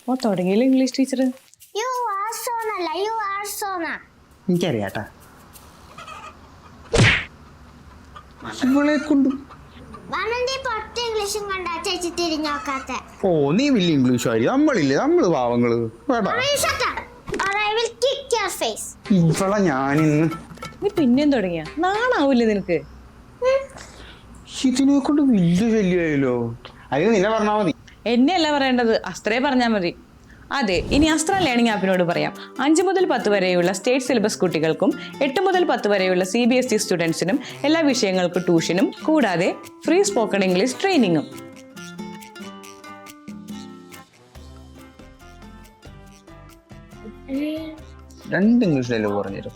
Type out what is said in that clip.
ഓ തുടങ്ങിയില്ല English teacher. എനിക്കറിയാട്ടാ. ഇവളെ കൊണ്ട് ഓ നീ വലിയ ഇംഗ്ലീഷ് ആയി. നമ്മളില്ലേ, നമ്മള് പാവങ്ങള്. ഇവളെ ഞാനിന്ന് നീ പിന്നെയും തുടങ്ങിയ നാണാവൂലേ നിനക്ക്? ഇതിനെ കൊണ്ട് വലിയ ശല്യമായല്ലോ. അതിന് നിന്നെ പറഞ്ഞാ മതി. എന്നെയല്ല പറയേണ്ടത്, അസ്ത്രയെ പറഞ്ഞാൽ മതി. അതെ, ഇനി അസ്ത്ര ലേണിംഗ് ആപ്പിനോട് പറയാം. 5 മുതൽ 10 വരെയുള്ള സ്റ്റേറ്റ് സിലബസ് കുട്ടികൾക്കും 8 മുതൽ 10 വരെയുള്ള CBSE സ്റ്റുഡൻസിനും എല്ലാ വിഷയങ്ങൾക്കും ട്യൂഷനും കൂടാതെ ഫ്രീ സ്പോക്കൺ ഇംഗ്ലീഷ് ട്രെയിനിങ്ങും. 2 ഇംഗ്ലീഷ് ഡയലോഗ് പറഞ്ഞുതരും.